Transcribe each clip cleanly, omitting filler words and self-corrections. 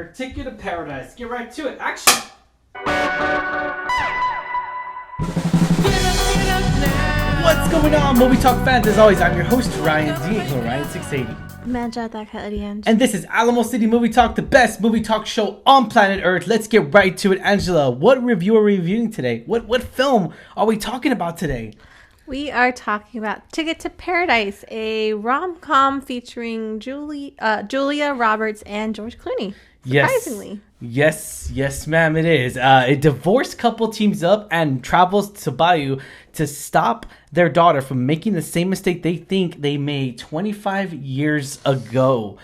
trailer, Ticket to Paradise. Get right to it. Action! What's going on, Movie Talk fans? As always, I'm your host, Ryan Diego, Ryan680. And this is Alamo City Movie Talk, the best movie talk show on planet Earth. Let's get right to it. Angela, what review are we reviewing today? What film are we talking about today? We are talking about Ticket to Paradise, a rom-com featuring Julia Roberts and George Clooney. Surprisingly. Yes, ma'am, it is. A divorced couple teams up and travels to Bayou to stop their daughter from making the same mistake they think they made 25 years ago.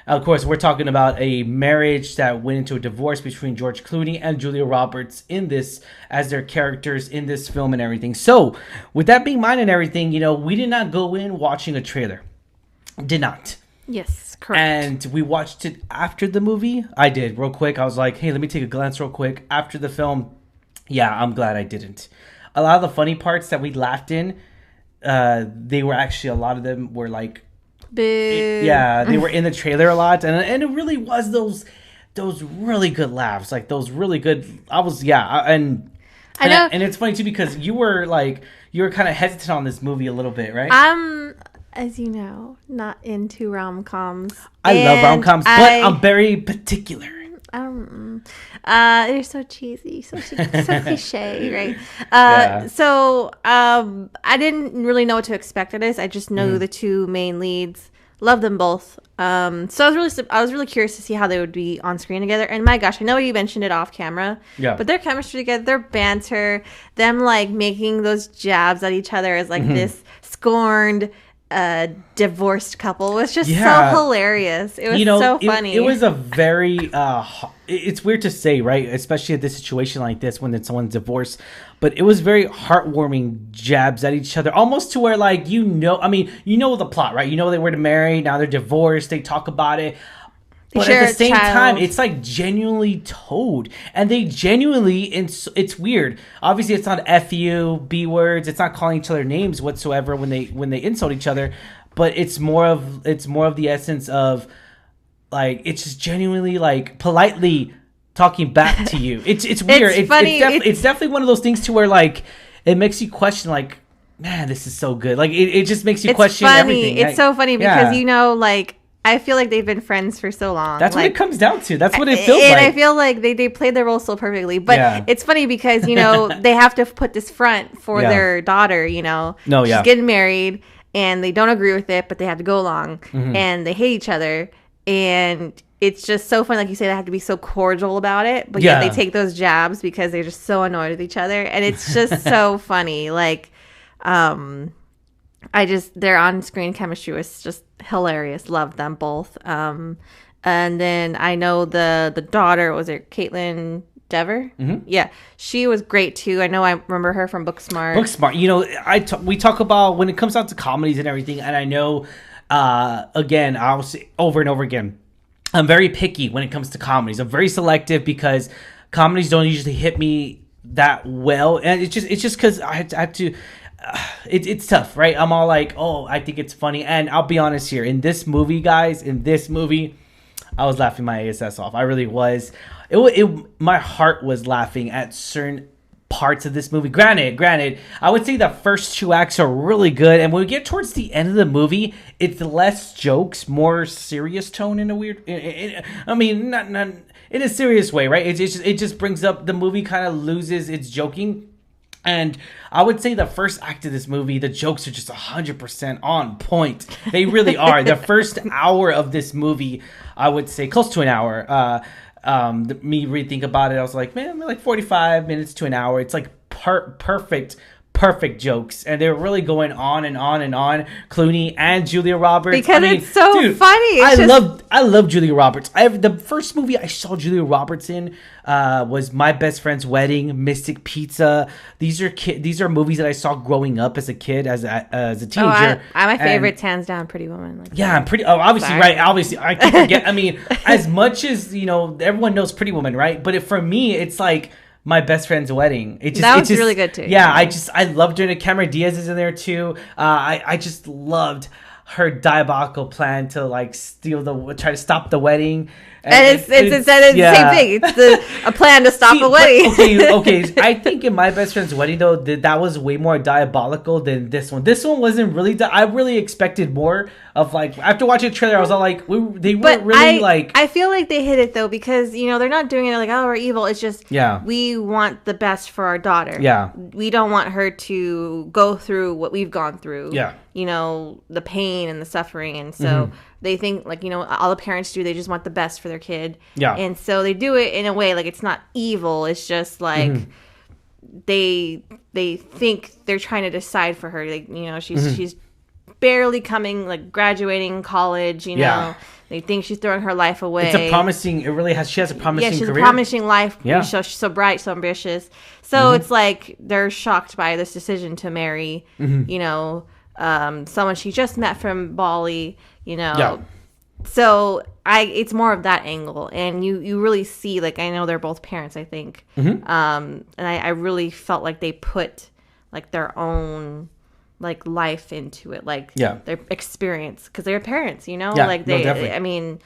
Of course, we're talking about a marriage that went into a divorce between George Clooney and Julia Roberts in this, as their characters in this film and everything. So, with that being in mind and everything, we did not go in watching a trailer. Did not. Yes, correct. And we watched it after the movie. I did, real quick. I was like, hey, let me take a glance real quick after the film. Yeah, I'm glad I didn't. A lot of the funny parts that we laughed in, they were actually, a lot of them were like, they were in the trailer a lot, and it really was those really good laughs, like those really good. And it's funny too because you were kind of hesitant on this movie a little bit, right? As you know, not into rom-coms. I love rom-coms, but I'm very particular. They're so cheesy, so cliche, right? So I didn't really know what to expect of this. I just know the two main leads. Love them both. So I was really curious to see how they would be on screen together. And my gosh, I know you mentioned it off camera. Yeah. But their chemistry together, their banter, them making those jabs at each other as this scorned divorced couple was just so hilarious. It was so funny. It was a very it's weird to say, right, especially at this situation like this when someone's divorced, but it was very heartwarming jabs at each other, almost to where the plot, right? They were married, now they're divorced, they talk about it. But at the same time, it's genuinely told. And they genuinely, it's weird. Obviously, it's not F-U, B words. It's not calling each other names whatsoever when they insult each other. But it's more of the essence of, it's just genuinely, politely talking back to you. It's weird. It's funny. It's definitely one of those things to where, it makes you question, man, this is so good. It just makes you question everything. It's so funny because, I feel like they've been friends for so long. That's what it comes down to. That's what it feels like. And I feel like they played their role so perfectly. But it's funny because, they have to put this front for their daughter, She's getting married and they don't agree with it, but they have to go along and they hate each other. And it's just so fun. Like you say, they have to be so cordial about it. But yet they take those jabs because they're just so annoyed with each other. And it's just so funny. Their on-screen chemistry was just hilarious. Loved them both. And then I know the daughter, was it Caitlin Dever? Mm-hmm. Yeah, she was great too. I know I remember her from Booksmart. We talk about when it comes down to comedies and everything, and I know, again, I'll say over and over again, I'm very picky when it comes to comedies. I'm very selective because comedies don't usually hit me that well, and it's just because I have to. It's tough, right? I'm all I think it's funny. And I'll be honest here. In this movie, guys, I was laughing my ass off. I really was. My heart was laughing at certain parts of this movie. Granted, I would say the first two acts are really good. And when we get towards the end of the movie, it's less jokes, more serious tone in a weird... not in a serious way, right? It just brings up... The movie kind of loses its joking. And I would say the first act of this movie, the jokes are just 100% on point. They really are. The first hour of this movie, I would say close to an hour. Me rethink about it, I was like, man, 45 minutes to an hour. It's perfect jokes, and they're really going on and on and on. Clooney and Julia Roberts, because it's so funny. I love Julia Roberts. The first movie I saw Julia Roberts in was My Best Friend's Wedding, Mystic Pizza. These are movies that I saw growing up as a kid, as a teenager. My favorite's hands down Pretty Woman. I'm pretty. Oh, obviously, sorry. Right? Obviously, I can forget. As much as everyone knows Pretty Woman, right? But for me, it's My Best Friend's Wedding. That was really good too. Yeah, I loved her. Cameron Diaz is in there too. I just loved her diabolical plan to like try to stop the wedding. And it's the same thing. It's a plan to stop a wedding. Okay. I think in my best friend's wedding though, that was way more diabolical than this one. This one wasn't really. I really expected more of like after watching the trailer, I was all like, they weren't really like. I feel like they hit it though because they're not doing it like we're evil. It's just we want the best for our daughter. Yeah, we don't want her to go through what we've gone through. Yeah, the pain and the suffering, and so. They think, like, all the parents do. They just want the best for their kid. Yeah. And so they do it in a way, like, it's not evil. It's just, like, they think they're trying to decide for her. Like, she's barely graduating college, Yeah. They think she's throwing her life away. She has a promising career. Yeah, she's a promising life. Yeah. She's so bright, so ambitious. So it's like they're shocked by this decision to marry, someone she just met from Bali, Yeah. So it's more of that angle, and you really see, like, I know they're both parents, I think, and I really felt like they put like their own like life into it, like their experience, because they're parents, like they, I mean,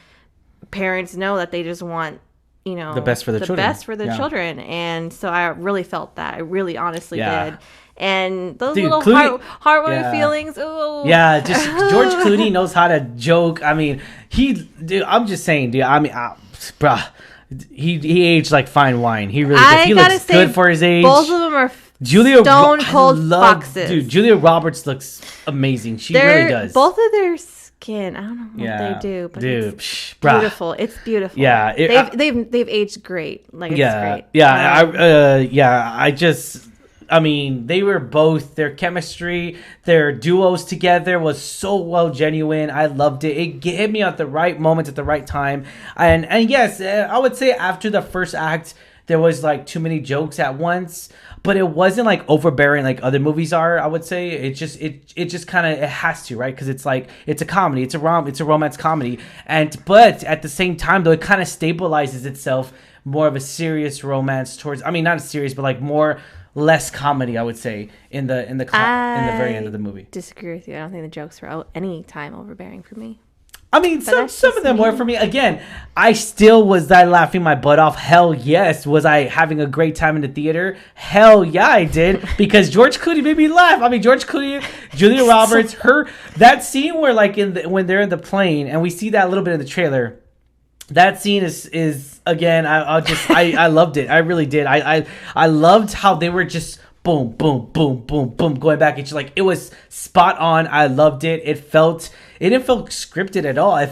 parents know that they just want the best for their children, and so I really felt that. I really honestly did. And those Dude, little heartwarming feelings. Ooh. Yeah, just George Clooney knows how to joke. I mean, I'm just saying, dude. I mean, bruh, he aged like fine wine. He really did. He looks good for his age. Both of them are stone cold foxes. Dude, Julia Roberts looks amazing. She really does. Both of their skin, I don't know what they do, but it's beautiful. It's beautiful. Yeah, they've aged great. Like, it's great. I mean, they were both, their chemistry, their duos together was so well genuine. I loved it. It hit me at the right moment at the right time. And yes, I would say after the first act, there was like too many jokes at once, but it wasn't like overbearing like other movies are, I would say. It just kind of, it has to, right? Because it's like, it's a comedy, it's a romance comedy. But at the same time, though, it kind of stabilizes itself more of a serious romance towards, I mean, not serious, but like less comedy, I would say, in the very end of the movie. Disagree with you. I don't think the jokes were any time overbearing for me. I mean, some of them were for me. Again, I still was laughing my butt off. Hell yes. Was I having a great time in the theater? Hell yeah, I did. Because George Clooney made me laugh. I mean, George Clooney, Julia Roberts, that scene where like when they're in the plane, and we see that a little bit in the trailer. That scene is again, I loved it. I really did. I loved how they were just boom, boom, boom, boom, boom, going back. It's like, it was spot on. I loved it. It didn't feel scripted at all.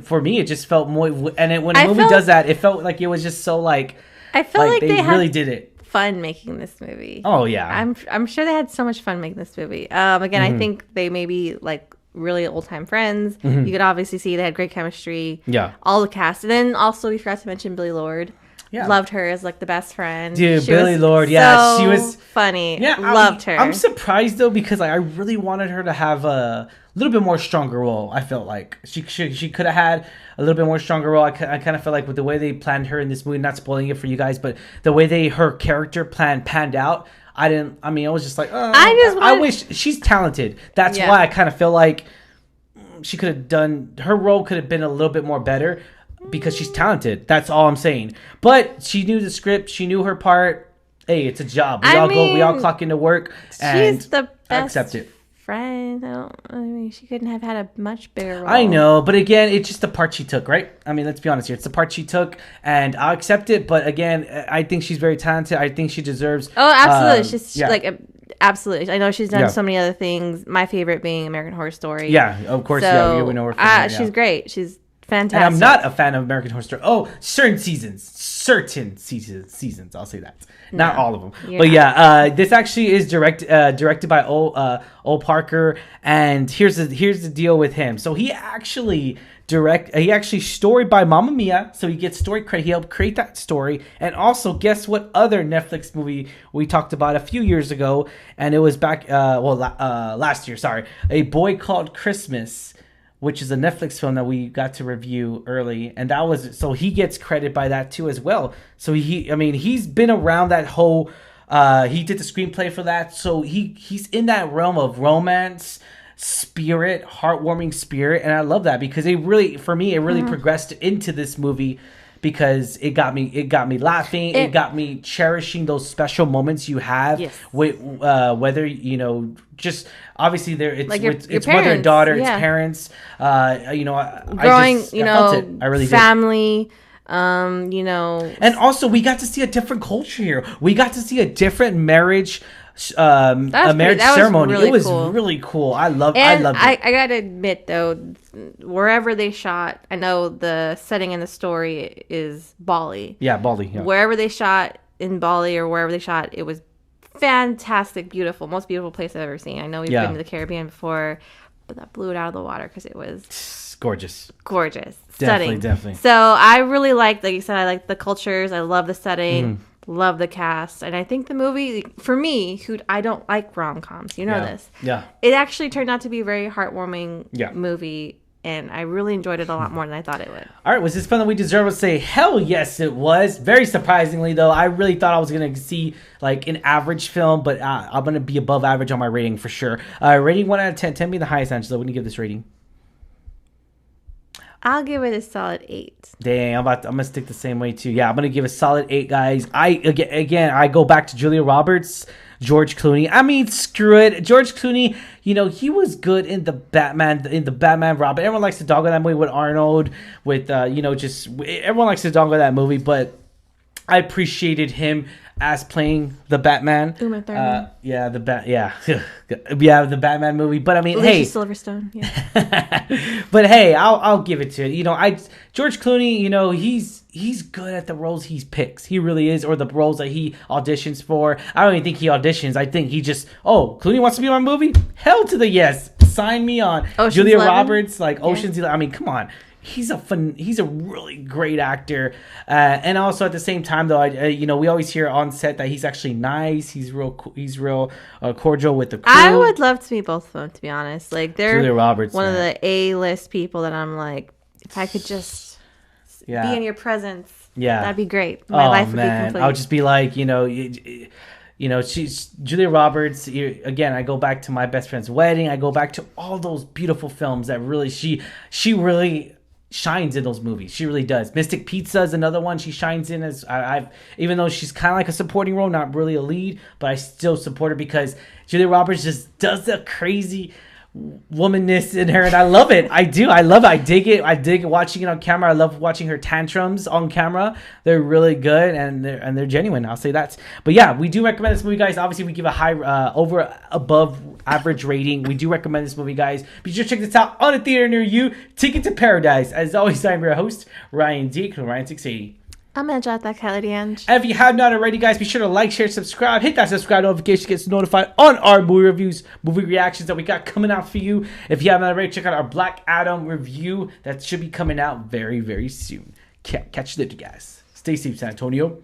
For me, it just felt more. And when a movie does that, it felt like it was just so like. I felt like they really did it. Fun making this movie. Oh yeah, I'm sure they had so much fun making this movie. Again, I think they maybe like. Really old time friends. You could obviously see they had great chemistry. Yeah, all the cast, and then also we forgot to mention Billie Lourd. Yeah, loved her as like the best friend. Dude, Billie Lourd. Yeah, she was funny. Yeah, loved her. I'm surprised though, because like I really wanted her to have a little bit more stronger role. I felt like she could have had a little bit more stronger role. I kind of felt like with the way they planned her in this movie, not spoiling it for you guys, but the way her character panned out. I was just like, I wish, she's talented. That's why I kind of feel like she could have done, her role could have been a little bit more better because she's talented. That's all I'm saying. But she knew the script. She knew her part. Hey, it's a job. We all clock into work and she's the best accept it. Friend. She couldn't have had a much bigger role. I know, but again, it's just the part she took, right? I mean, let's be honest here. It's the part she took, and I'll accept it. But again, I think she's very talented. I think she deserves. Oh, absolutely. She's like, absolutely. I know she's done so many other things. My favorite being American Horror Story. Yeah, of course. So, we know her from there, she's great. She's fantastic. And I'm not a fan of American Horror Story. Oh, certain seasons. I'll say that. Not all of them. But yeah, this actually is directed by Ol Parker, and here's the deal with him. So he actually storied by Mamma Mia, so he gets story credit. He helped create that story, and also guess what other Netflix movie we talked about a few years ago, and it was back last year. Sorry, A Boy Called Christmas, which is a Netflix film that we got to review early, and so he gets credit by that too as well. So he's been around that whole. He did the screenplay for that, so he's in that realm of romance, heartwarming spirit, and I love that because it really progressed into this movie because it got me laughing, it got me cherishing those special moments you have with whether just obviously it's mother and daughter, it's parents, growing, I felt it. I really family did. And also we got to see a different culture here. We got to see a different marriage ceremony. It was really cool. I loved it. I gotta admit though, wherever they shot, I know the setting in the story is Bali. Yeah, Bali. Yeah. Wherever they shot in Bali or wherever they shot, it was fantastic, beautiful, most beautiful place I've ever seen. I know we've been to the Caribbean before, but that blew it out of the water because it was gorgeous, stunning. Definitely. So I really like you said, I like the cultures. I love the setting. Love the cast, and I think the movie, for me, who I don't like rom-coms, this. Yeah. It actually turned out to be a very heartwarming movie, and I really enjoyed it a lot more than I thought it would. All right, was this fun that we deserve to say? Hell yes, it was. Very surprisingly, though, I really thought I was going to see like an average film, but I'm going to be above average on my rating for sure. Rating 1 out of 10. 10 being the highest, Angela. What do you give this rating? I'll give it a solid 8. Dang, I'm gonna stick the same way too. Yeah, I'm gonna give a solid 8, guys. I go back to Julia Roberts, George Clooney. I mean, screw it, George Clooney. He was good in the Batman Robin. Everyone likes to dog on that movie with Arnold. With everyone likes to dog on that movie, but I appreciated him as playing the Batman. Uma Thurman. The Batman movie. But I mean, Alicia Silverstone. Yeah. But hey, I'll give it to it. George Clooney. He's good at the roles he picks. He really is, or the roles that he auditions for. I don't even think he auditions. I think he just Clooney wants to be in my movie. Hell to the yes. Sign me on. Julia Roberts, Ocean's 11. I mean, come on. He's a really great actor, and also at the same time though, we always hear on set that he's actually nice. He's real cordial with the crew. I would love to meet both of them, to be honest. They're Julia Roberts, one of the A-list people that I'm like, if I could just be in your presence, that'd be great. My life would be complete. I would just be like, she's Julia Roberts. Again, I go back to My Best Friend's Wedding. I go back to all those beautiful films that really she really shines in those movies. She really does. Mystic Pizza is another one she shines in as even though she's kind of like a supporting role, not really a lead, but I still support her because Julia Roberts just does the crazy womanness in her, and I love it. I do. I love it. I dig it. I dig watching it on camera. I love watching her tantrums on camera. They're really good and they're genuine. I'll say that. But yeah, we do recommend this movie, guys. Obviously, we give a high above average rating. We do recommend this movie, guys. Be sure to check this out on a theater near you. Ticket to Paradise. As always, I'm your host, Ryan D. Ryan 680. I'm Angela Caladian. And if you have not already, guys, be sure to like, share, subscribe. Hit that subscribe notification to get notified on our movie reviews, movie reactions that we got coming out for you. If you have not already, check out our Black Adam review that should be coming out very, very soon. Catch you later, guys. Stay safe, San Antonio.